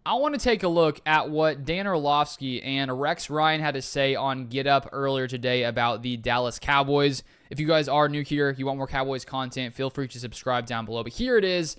I want to take a look at what Dan Orlovsky and Rex Ryan had to say on Get Up earlier today about the Dallas Cowboys. If you guys are new here, you want more Cowboys content, feel free to subscribe down below. But here it is,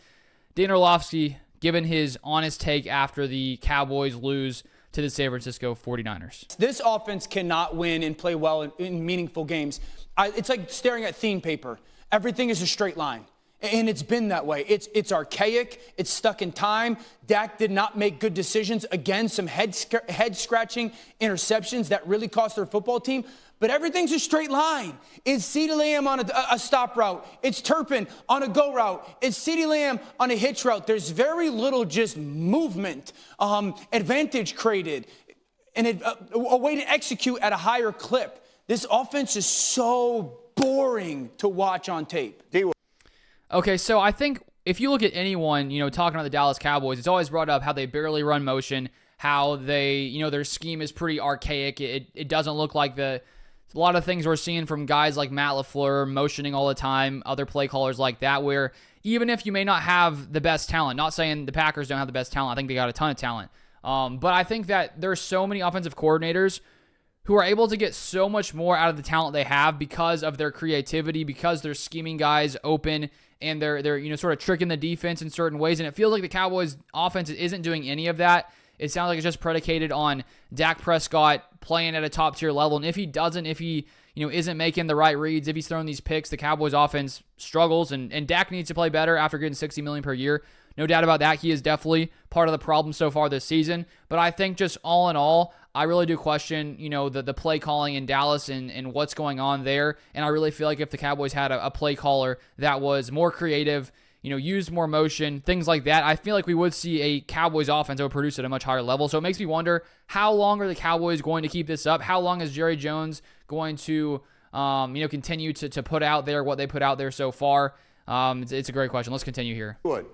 Dan Orlovsky giving his honest take after the Cowboys lose to the San Francisco 49ers. This offense cannot win and play well in meaningful games. It's like staring at theme paper. Everything is a straight line. And it's been that way. It's archaic. It's stuck in time. Dak did not make good decisions. Again, some head-scratching interceptions that really cost their football team. But everything's a straight line. It's CeeDee Lamb on a stop route. It's Turpin on a go route. It's CeeDee Lamb on a hitch route. There's very little just movement, advantage created, and a way to execute at a higher clip. This offense is so boring to watch on tape. Okay, so I think if you look at anyone, talking about the Dallas Cowboys, it's always brought up how they barely run motion, how they, their scheme is pretty archaic. It doesn't look like a lot of things we're seeing from guys like Matt LaFleur motioning all the time, other play callers like that, where even if you may not have the best talent, not saying the Packers don't have the best talent, I think they got a ton of talent. But I think that there's so many offensive coordinators who are able to get so much more out of the talent they have because of their creativity, because they're scheming guys open, and they're sort of tricking the defense in certain ways. And it feels like the Cowboys offense isn't doing any of that. It sounds like it's just predicated on Dak Prescott playing at a top tier level. And if he doesn't, if he isn't making the right reads, if he's throwing these picks, the Cowboys offense struggles. And Dak needs to play better after getting $60 million per year. No doubt about that. He is definitely part of the problem so far this season. But I think just all in all, I really do question, the play calling in Dallas and what's going on there. And I really feel like if the Cowboys had a play caller that was more creative, used more motion, things like that, I feel like we would see a Cowboys offense that would produce at a much higher level. So it makes me wonder, how long are the Cowboys going to keep this up? How long is Jerry Jones going to, continue to put out there what they put out there so far? It's a great question. Let's continue here. Good.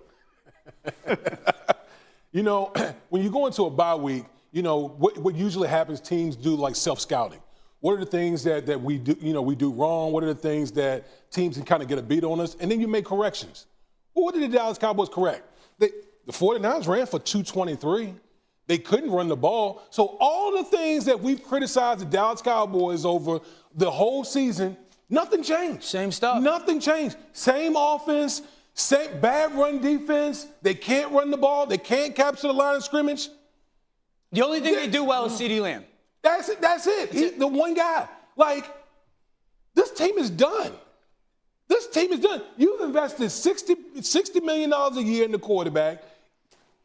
When you go into a bye week, what usually happens, teams do like self-scouting. What are the things that we do, we do wrong? What are the things that teams can kind of get a beat on us? And then you make corrections. Well, what did the Dallas Cowboys correct? The 49ers ran for 223. They couldn't run the ball. So all the things that we've criticized the Dallas Cowboys over the whole season, nothing changed. Same stuff. Nothing changed. Same offense, same bad run defense. They can't run the ball. They can't capture the line of scrimmage. The only thing they do well is CeeDee Lamb. That's it. He's the one guy. This team is done. This team is done. You've invested $60 million a year in the quarterback,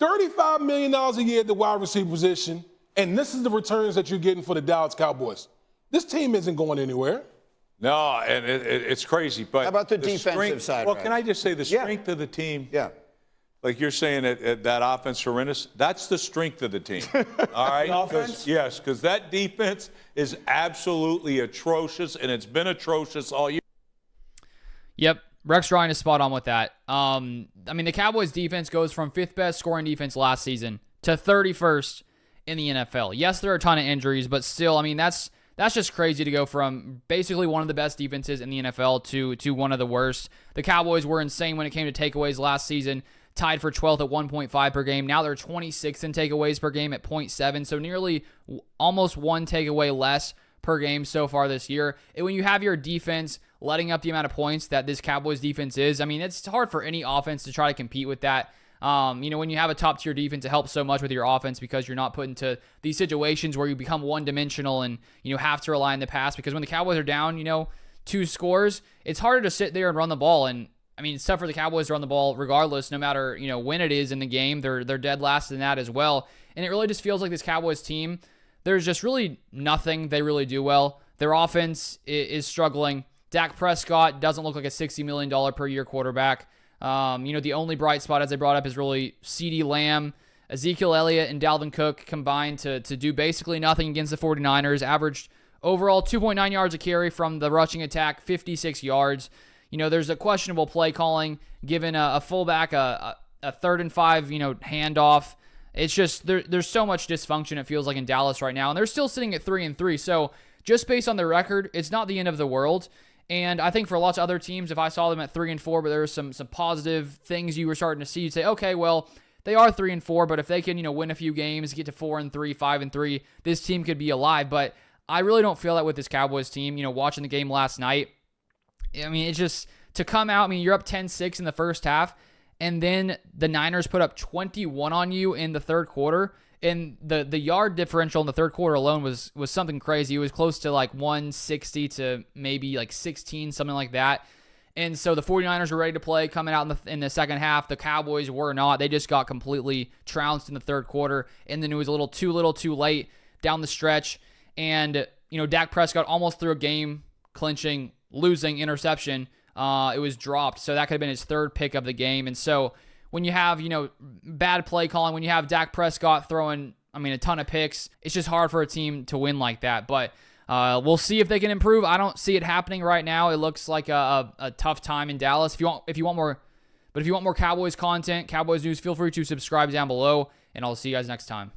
$35 million a year at the wide receiver position, and this is the returns that you're getting for the Dallas Cowboys. This team isn't going anywhere. No, and it's crazy. But how about the defensive side? Well, can I just say the strength of the team? Yeah. Like you're saying that offense horrendous, that's the strength of the team. All right? The offense? Yes, because that defense is absolutely atrocious, and it's been atrocious all year. Yep, Rex Ryan is spot on with that. The Cowboys defense goes from 5th best scoring defense last season to 31st in the NFL. Yes, there are a ton of injuries, but still, that's just crazy to go from basically one of the best defenses in the NFL to one of the worst. The Cowboys were insane when it came to takeaways last season, tied for 12th at 1.5 per game. Now they're 26th in takeaways per game at 0.7, so nearly almost one takeaway less per game so far this year. And when you have your defense letting up the amount of points that this Cowboys defense is, it's hard for any offense to try to compete with that. When you have a top-tier defense, it helps so much with your offense because you're not put into these situations where you become one-dimensional and, have to rely on the pass. Because when the Cowboys are down, 2 scores, it's harder to sit there and run the ball. And, it's tough for the Cowboys to run the ball regardless, no matter, when it is in the game. They're dead last in that as well. And it really just feels like this Cowboys team, there's just really nothing they really do well. Their offense is struggling. Dak Prescott doesn't look like a $60 million per year quarterback. The only bright spot, as I brought up, is really CeeDee Lamb. Ezekiel Elliott and Dalvin Cook combined to do basically nothing against the 49ers, averaged overall 2.9 yards a carry from the rushing attack, 56 yards. There's a questionable play calling, given a fullback a 3rd and 5, handoff. It's just there's so much dysfunction, it feels like, in Dallas right now, and they're still sitting at 3-3. So just based on their record, it's not the end of the world. And I think for lots of other teams, if I saw them at 3-4, but there were some positive things you were starting to see, you'd say, okay, well, They are 3-4, but if they can, win a few games, get to 4-3, 5-3, this team could be alive. But I really don't feel that with this Cowboys team. Watching the game last night, I mean, it's just to come out. I mean, you're up 10-6 in the first half, and then the Niners put up 21 on you in the third quarter. And the yard differential in the third quarter alone was something crazy. It was close to like 160 to maybe like 16, something like that. And so the 49ers were ready to play coming out in the second half. The Cowboys were not. They just got completely trounced in the third quarter. And then it was a little too late down the stretch. And, Dak Prescott almost threw a game-clinching, losing interception. It was dropped. So that could have been his third pick of the game. And so when you have, bad play calling, when you have Dak Prescott throwing, a ton of picks, it's just hard for a team to win like that. But we'll see if they can improve. I don't see it happening right now. It looks like a tough time in Dallas. If you want more Cowboys content, Cowboys news, feel free to subscribe down below, and I'll see you guys next time.